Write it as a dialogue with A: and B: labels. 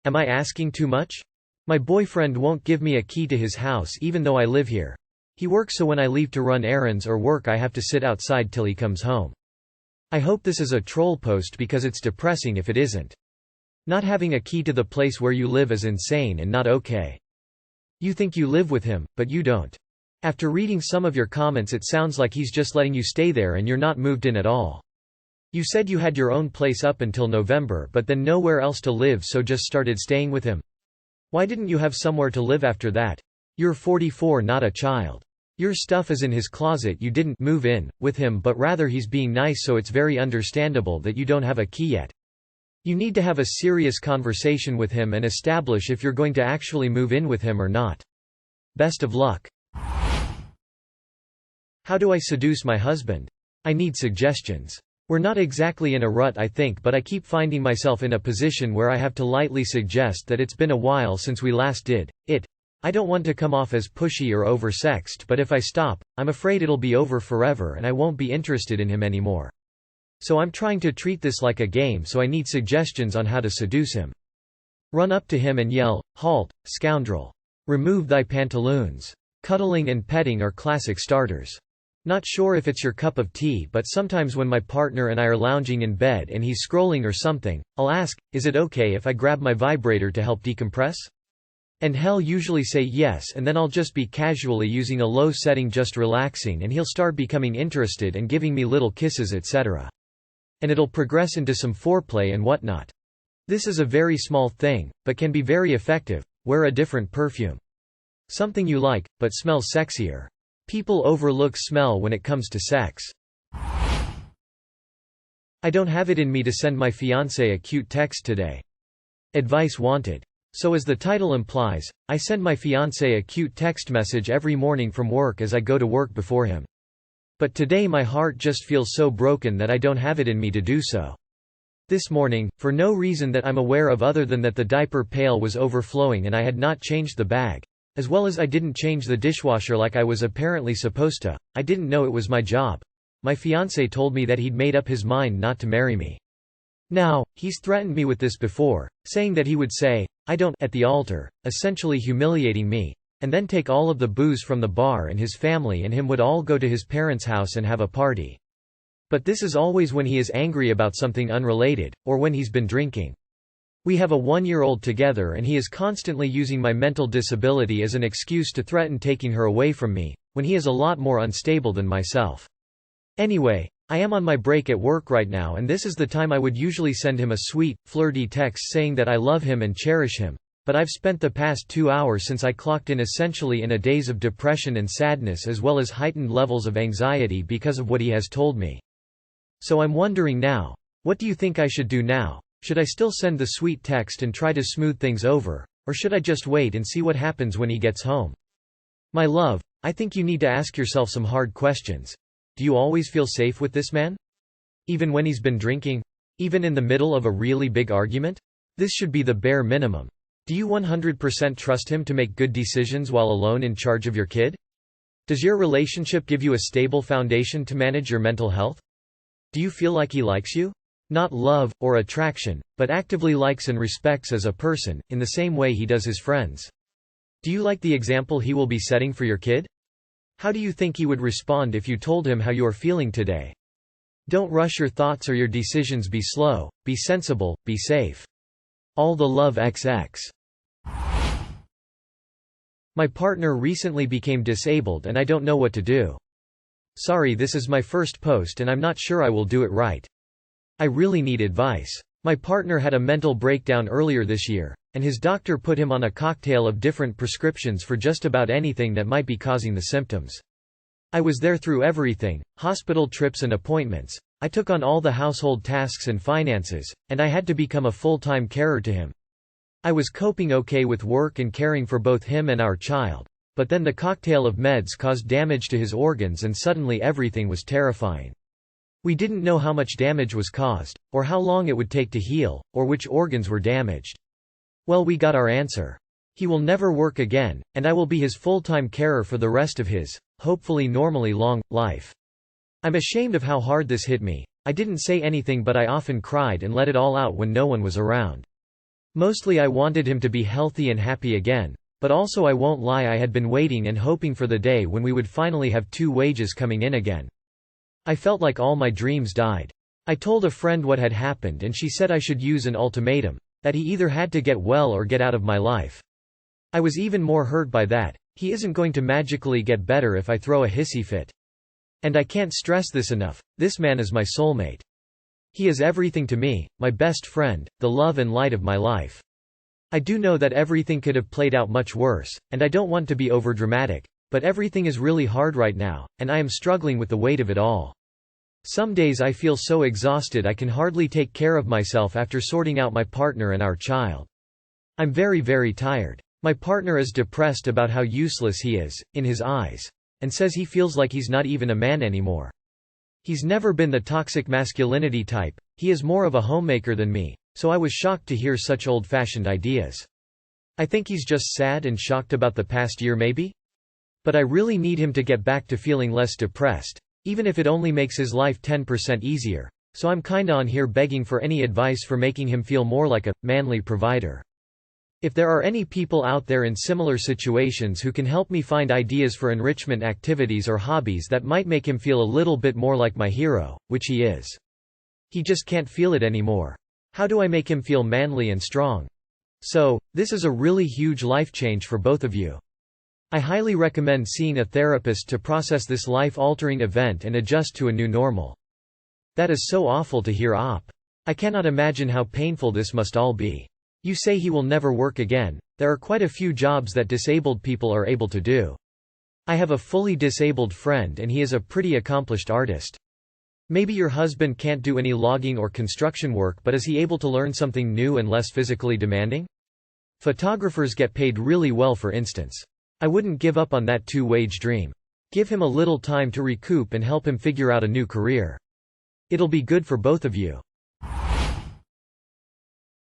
A: Am I asking too much? My boyfriend won't give me a key to his house even though I live here. He works so when I leave to run errands or work I have to sit outside till he comes home. I hope this is a troll post because it's depressing if it isn't. Not having a key to the place where you live is insane and not okay. You think you live with him, but you don't. After reading some of your comments it sounds like he's just letting you stay there and you're not moved in at all. You said you had your own place up until November but then nowhere else to live so just started staying with him. Why didn't you have somewhere to live after that? You're 44, not a child. Your stuff is in his closet. You didn't move in with him but rather he's being nice, so it's very understandable that you don't have a key yet. You need to have a serious conversation with him and establish if you're going to actually move in with him or not. Best of luck. How do I seduce my husband? I need suggestions. We're not exactly in a rut I think, but I keep finding myself in a position where I have to lightly suggest that it's been a while since we last did it. I don't want to come off as pushy or oversexed, but if I stop, I'm afraid it'll be over forever and I won't be interested in him anymore. So I'm trying to treat this like a game, so I need suggestions on how to seduce him. Run up to him and yell, "Halt, scoundrel! Remove thy pantaloons." Cuddling and petting are classic starters. Not sure if it's your cup of tea, but sometimes when my partner and I are lounging in bed and he's scrolling or something, I'll ask, "Is it okay if I grab my vibrator to help decompress?" And he'll usually say yes, and then I'll just be casually using a low setting, just relaxing, and he'll start becoming interested and giving me little kisses, etc. And it'll progress into some foreplay and whatnot. This is a very small thing, but can be very effective. Wear a different perfume. Something you like, but smells sexier. People overlook smell when it comes to sex. I don't have it in me to send my fiancé a cute text today. Advice wanted. So as the title implies, I send my fiancé a cute text message every morning from work as I go to work before him. But today my heart just feels so broken that I don't have it in me to do so. This morning, for no reason that I'm aware of other than that the diaper pail was overflowing and I had not changed the bag, as well as I didn't change the dishwasher like I was apparently supposed to, I didn't know it was my job. My fiancé told me that he'd made up his mind not to marry me. Now, he's threatened me with this before, saying that he would say, "I don't," at the altar, essentially humiliating me, and then take all of the booze from the bar and his family and him would all go to his parents' house and have a party. But this is always when he is angry about something unrelated, or when he's been drinking. We have a 1-year-old together and he is constantly using my mental disability as an excuse to threaten taking her away from me, when he is a lot more unstable than myself. Anyway, I am on my break at work right now and this is the time I would usually send him a sweet, flirty text saying that I love him and cherish him, but I've spent the past 2 hours since I clocked in essentially in a daze of depression and sadness as well as heightened levels of anxiety because of what he has told me. So I'm wondering now, what do you think I should do now? Should I still send the sweet text and try to smooth things over, or should I just wait and see what happens when he gets home? My love, I think you need to ask yourself some hard questions. Do you always feel safe with this man? Even when he's been drinking? Even in the middle of a really big argument? This should be the bare minimum. Do you 100% trust him to make good decisions while alone in charge of your kid? Does your relationship give you a stable foundation to manage your mental health? Do you feel like he likes you? Not love, or attraction, but actively likes and respects as a person, in the same way he does his friends. Do you like the example he will be setting for your kid? How do you think he would respond if you told him how you are feeling today? Don't rush your thoughts or your decisions. Be slow, be sensible, be safe. All the love XX. My partner recently became disabled and I don't know what to do. Sorry, this is my first post and I'm not sure I will do it right. I really need advice. My partner had a mental breakdown earlier this year, and his doctor put him on a cocktail of different prescriptions for just about anything that might be causing the symptoms. I was there through everything, hospital trips and appointments. I took on all the household tasks and finances, and I had to become a full-time carer to him. I was coping okay with work and caring for both him and our child, but then the cocktail of meds caused damage to his organs and suddenly everything was terrifying. We didn't know how much damage was caused, or how long it would take to heal, or which organs were damaged. Well, we got our answer. He will never work again, and I will be his full-time carer for the rest of his, hopefully normally long, life. I'm ashamed of how hard this hit me. I didn't say anything but I often cried and let it all out when no one was around. Mostly I wanted him to be healthy and happy again, but also I won't lie, I had been waiting and hoping for the day when we would finally have 2 wages coming in again. I felt like all my dreams died. I told a friend what had happened and she said I should use an ultimatum, that he either had to get well or get out of my life. I was even more hurt by that. He isn't going to magically get better if I throw a hissy fit. And I can't stress this enough, this man is my soulmate. He is everything to me, my best friend, the love and light of my life. I do know that everything could have played out much worse, and I don't want to be overdramatic, but everything is really hard right now, and I am struggling with the weight of it all. Some days I feel so exhausted I can hardly take care of myself after sorting out my partner and our child. I'm very, very tired. My partner is depressed about how useless he is, in his eyes, and says he feels like he's not even a man anymore. He's never been the toxic masculinity type, he is more of a homemaker than me, so I was shocked to hear such old-fashioned ideas. I think he's just sad and shocked about the past year maybe? But I really need him to get back to feeling less depressed, even if it only makes his life 10% easier, so I'm kinda on here begging for any advice for making him feel more like a manly provider. If there are any people out there in similar situations who can help me find ideas for enrichment activities or hobbies that might make him feel a little bit more like my hero, which he is. He just can't feel it anymore. How do I make him feel manly and strong? So, this is a really huge life change for both of you. I highly recommend seeing a therapist to process this life-altering event and adjust to a new normal. That is so awful to hear, Op. I cannot imagine how painful this must all be. You say he will never work again. There are quite a few jobs that disabled people are able to do. I have a fully disabled friend and he is a pretty accomplished artist. Maybe your husband can't do any logging or construction work, but is he able to learn something new and less physically demanding? Photographers get paid really well, for instance. I wouldn't give up on that 2-wage dream. Give him a little time to recoup and help him figure out a new career. It'll be good for both of you.